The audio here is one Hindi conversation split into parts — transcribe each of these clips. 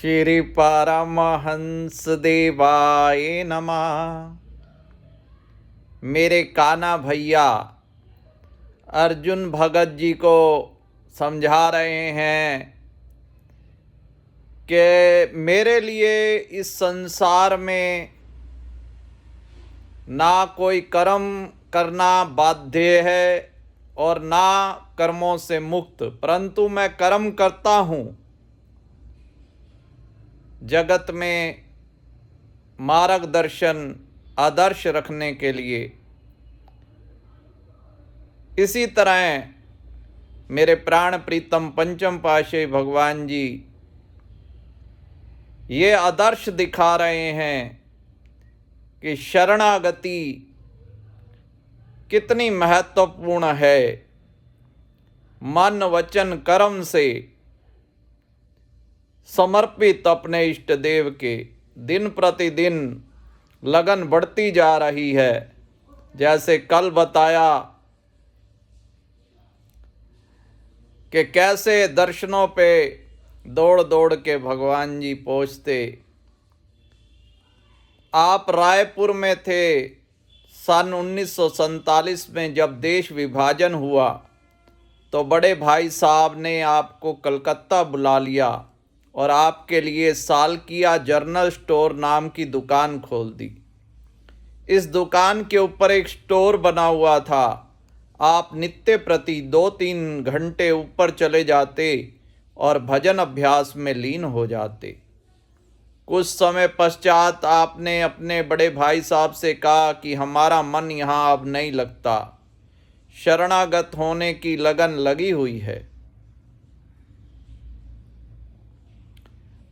श्री परमहंस देवाय नमः। मेरे कान्हा भैया अर्जुन भगत जी को समझा रहे हैं कि मेरे लिए इस संसार में ना कोई कर्म करना बाध्य है और ना कर्मों से मुक्त, परंतु मैं कर्म करता हूँ जगत में मार्गदर्शन आदर्श रखने के लिए। इसी तरह मेरे प्राण प्रीतम पंचम पातशाही भगवान जी ये आदर्श दिखा रहे हैं कि शरणागति कितनी महत्वपूर्ण है। मन वचन कर्म से समर्पित अपने इष्ट देव के दिन प्रतिदिन लगन बढ़ती जा रही है। जैसे कल बताया कि कैसे दर्शनों पे दौड़ दौड़ के भगवान जी पहुँचते। आप रायपुर में थे सन 1947 में जब देश विभाजन हुआ तो बड़े भाई साहब ने आपको कलकत्ता बुला लिया और आपके लिए सालकिया जर्नल स्टोर नाम की दुकान खोल दी। इस दुकान के ऊपर एक स्टोर बना हुआ था। आप नित्य प्रति 2-3 घंटे ऊपर चले जाते और भजन अभ्यास में लीन हो जाते। कुछ समय पश्चात आपने अपने बड़े भाई साहब से कहा कि हमारा मन यहाँ अब नहीं लगता, शरणागत होने की लगन लगी हुई है।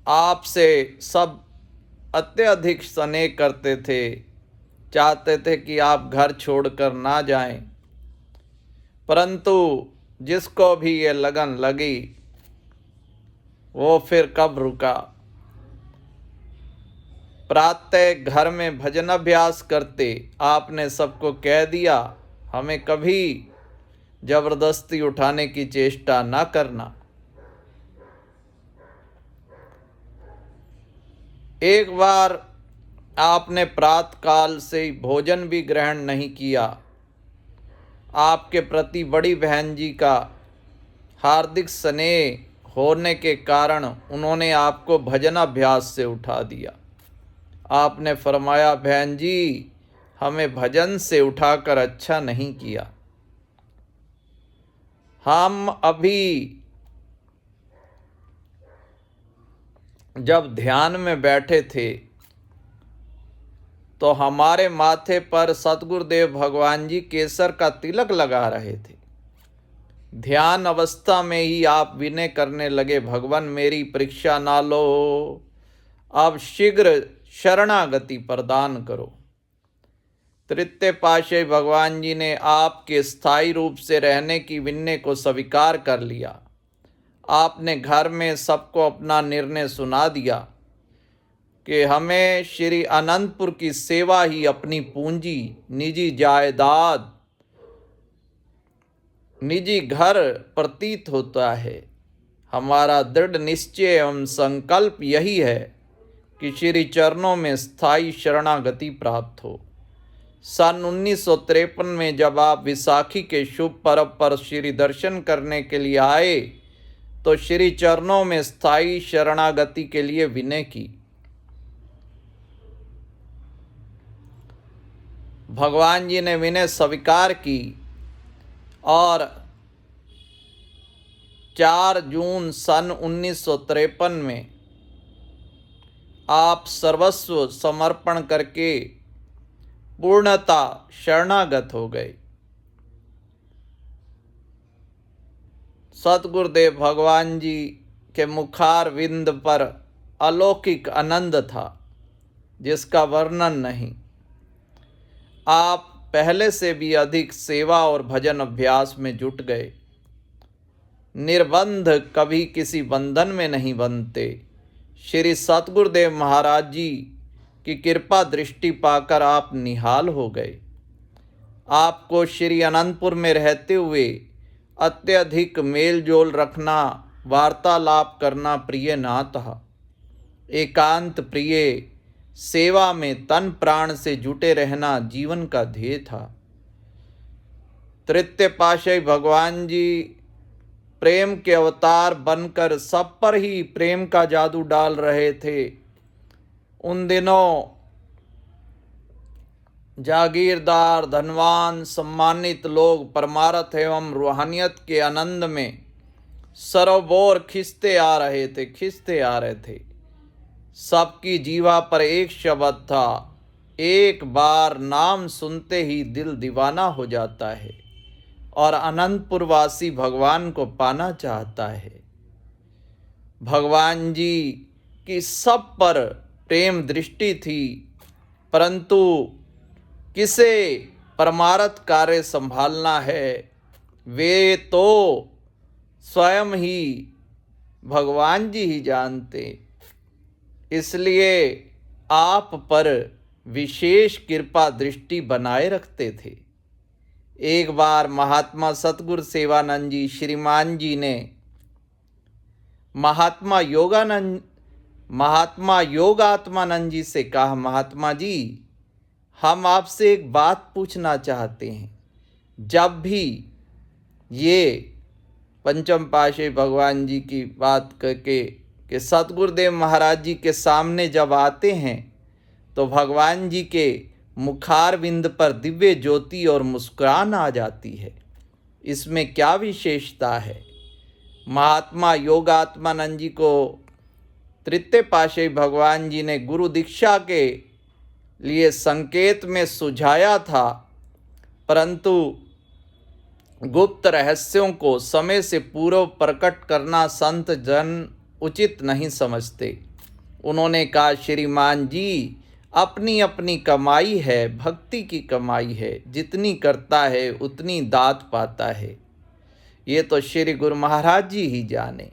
आपसे सब अत्यधिक स्नेह करते थे, चाहते थे कि आप घर छोड़कर ना जाएं, परंतु जिसको भी ये लगन लगी वो फिर कब रुका। प्रातः घर में भजन अभ्यास करते। आपने सबको कह दिया हमें कभी जबरदस्ती उठाने की चेष्टा ना करना। एक बार आपने प्रातःकाल से भोजन भी ग्रहण नहीं किया। आपके प्रति बड़ी बहन जी का हार्दिक स्नेह होने के कारण उन्होंने आपको भजनाभ्यास से उठा दिया। आपने फरमाया बहन जी हमें भजन से उठाकर अच्छा नहीं किया। हम अभी जब ध्यान में बैठे थे तो हमारे माथे पर सतगुरुदेव भगवान जी केसर का तिलक लगा रहे थे। ध्यान अवस्था में ही आप विनय करने लगे, भगवान मेरी परीक्षा ना लो, अब शीघ्र शरणागति प्रदान करो। तृतीय पातशाही भगवान जी ने आपके स्थायी रूप से रहने की विनय को स्वीकार कर लिया। आपने घर में सबको अपना निर्णय सुना दिया कि हमें श्री अनंतपुर की सेवा ही अपनी पूंजी, निजी जायदाद, निजी घर प्रतीत होता है। हमारा दृढ़ निश्चय एवं संकल्प यही है कि श्री चरणों में स्थायी शरणागति प्राप्त हो। सन 1953 में जब आप विसाखी के शुभ पर्व पर श्री दर्शन करने के लिए आए तो श्री चरणों में स्थायी शरणागति के लिए विनय की। भगवान जी ने विनय स्वीकार की और 4 जून सन 1953 में आप सर्वस्व समर्पण करके पूर्णता शरणागत हो गए। सतगुरुदेव भगवान जी के मुखार विंद पर अलौकिक आनंद था जिसका वर्णन नहीं। आप पहले से भी अधिक सेवा और भजन अभ्यास में जुट गए। निर्बंध कभी किसी बंधन में नहीं बनते। श्री सतगुरुदेव महाराज जी की कृपा दृष्टि पाकर आप निहाल हो गए। आपको श्री अनंतपुर में रहते हुए अत्यधिक मेल जोल रखना, वार्तालाप करना प्रिय ना था। एकांत प्रिय सेवा में तन प्राण से जुटे रहना जीवन का ध्येय था। तृतीय पातशाही भगवान जी प्रेम के अवतार बनकर सब पर ही प्रेम का जादू डाल रहे थे। उन दिनों जागीरदार, धनवान, सम्मानित लोग परमार्थ एवं रूहानियत के आनंद में सरोबोर खिंचते आ रहे थे। सबकी जीवा पर एक शब्द था, एक बार नाम सुनते ही दिल दीवाना हो जाता है और अनंतपुरवासी भगवान को पाना चाहता है। भगवान जी की सब पर प्रेम दृष्टि थी, परंतु किसे परमार्थ कार्य संभालना है वे तो स्वयं ही भगवान जी ही जानते। इसलिए आप पर विशेष कृपा दृष्टि बनाए रखते थे। एक बार महात्मा सतगुरु सेवानंद जी श्रीमान जी ने महात्मा योगात्मानंद जी से कहा, महात्मा जी, हम आपसे एक बात पूछना चाहते हैं। जब भी ये पंचम पातशाही भगवान जी की बात करके कि सतगुरुदेव महाराज जी के सामने जब आते हैं तो भगवान जी के मुखारविंद पर दिव्य ज्योति और मुस्कुराहट आ जाती है। इसमें क्या विशेषता है? महात्मा योगात्मानंद जी को तृतीय पातशाही भगवान जी ने गुरु दीक्षा के लिए संकेत में सुझाया था, परंतु गुप्त रहस्यों को समय से पूर्व प्रकट करना संत जन उचित नहीं समझते। उन्होंने कहा, श्रीमान जी, अपनी अपनी कमाई है, भक्ति की कमाई है, जितनी करता है उतनी दात पाता है। ये तो श्री गुरु महाराज जी ही जाने।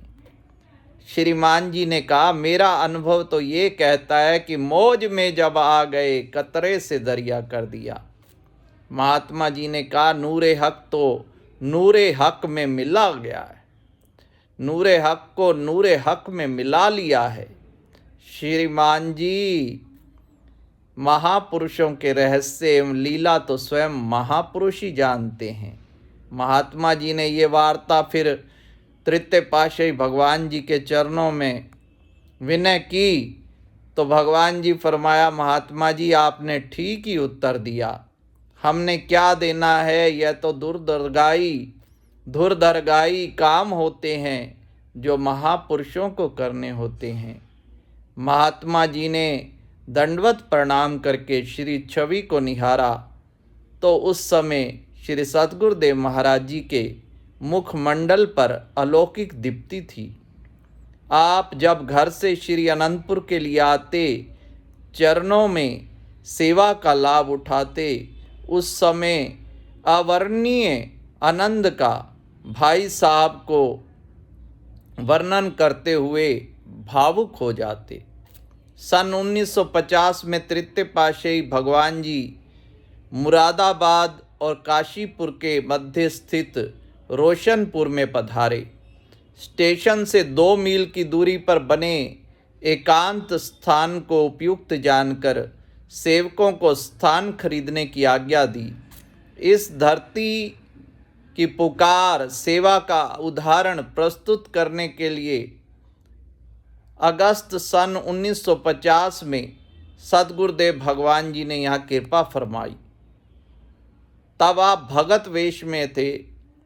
श्रीमान जी ने कहा, मेरा अनुभव तो ये कहता है कि मौज में जब आ गए कतरे से दरिया कर दिया। महात्मा जी ने कहा, नूरे हक तो नूरे हक में मिला गया है, नूरे हक को नूरे हक में मिला लिया है। श्रीमान जी, महापुरुषों के रहस्य एवं लीला तो स्वयं महापुरुष ही जानते हैं। महात्मा जी ने ये वार्ता फिर तृतीय पातशाही भगवान जी के चरणों में विनय की तो भगवान जी फरमाया, महात्मा जी, आपने ठीक ही उत्तर दिया। हमने क्या देना है, यह तो धुरदरगाई काम होते हैं जो महापुरुषों को करने होते हैं। महात्मा जी ने दंडवत प्रणाम करके श्री छवि को निहारा तो उस समय श्री सतगुरुदेव महाराज जी के मुखमंडल पर अलौकिक दीप्ति थी। आप जब घर से श्री अनंतपुर के लिए आते, चरणों में सेवा का लाभ उठाते, उस समय अवर्णनीय आनंद का भाई साहब को वर्णन करते हुए भावुक हो जाते। सन 1950 में तृतीय पातशाही भगवान जी मुरादाबाद और काशीपुर के मध्य स्थित रोशनपुर में पधारे। स्टेशन से 2 मील की दूरी पर बने एकांत स्थान को उपयुक्त जानकर सेवकों को स्थान खरीदने की आज्ञा दी। इस धरती की पुकार सेवा का उदाहरण प्रस्तुत करने के लिए अगस्त सन 1950 में सतगुरुदेव भगवान जी ने यहाँ कृपा फरमाई। तब आप भगत वेश में थे।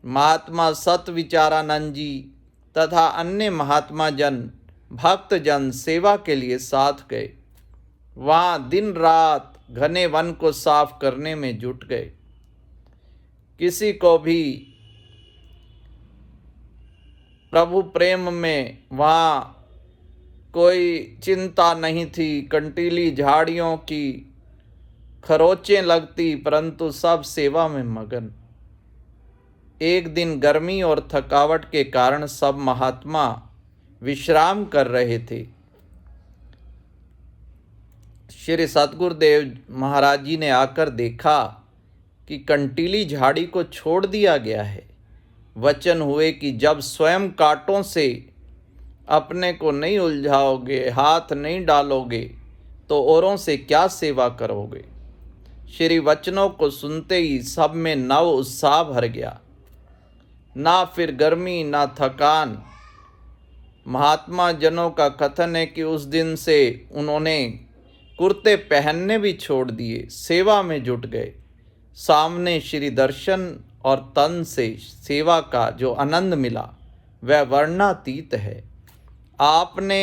महात्मा सतविचारानंद जी तथा अन्य महात्मा जन भक्तजन सेवा के लिए साथ गए। वहाँ दिन रात घने वन को साफ करने में जुट गए। किसी को भी प्रभु प्रेम में वहाँ कोई चिंता नहीं थी। कंटीली झाड़ियों की खरोचें लगती, परंतु सब सेवा में मगन। एक दिन गर्मी और थकावट के कारण सब महात्मा विश्राम कर रहे थे। श्री सतगुरुदेव महाराज जी ने आकर देखा कि कंटीली झाड़ी को छोड़ दिया गया है। वचन हुए कि जब स्वयं कांटों से अपने को नहीं उलझाओगे, हाथ नहीं डालोगे, तो औरों से क्या सेवा करोगे। श्री वचनों को सुनते ही सब में नव उत्साह भर गया। ना फिर गर्मी ना थकान। महात्मा जनों का कथन है कि उस दिन से उन्होंने कुर्ते पहनने भी छोड़ दिए, सेवा में जुट गए। सामने श्री दर्शन और तन से सेवा का जो आनंद मिला वह वर्णनातीत है। आपने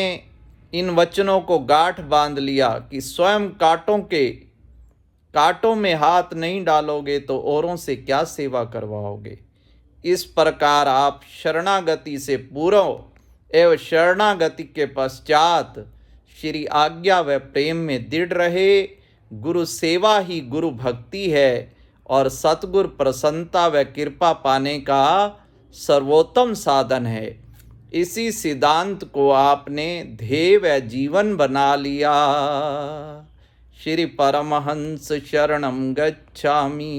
इन वचनों को गांठ बांध लिया कि स्वयं कांटों में हाथ नहीं डालोगे तो औरों से क्या सेवा करवाओगे। इस प्रकार आप शरणागति से पूर्व एवं शरणागति के पश्चात श्री आज्ञा व प्रेम में दृढ़ रहे। गुरु सेवा ही गुरु भक्ति है और सतगुरु प्रसन्नता व कृपा पाने का सर्वोत्तम साधन है। इसी सिद्धांत को आपने ध्येय व जीवन बना लिया। श्री परमहंस शरणम गच्छामि।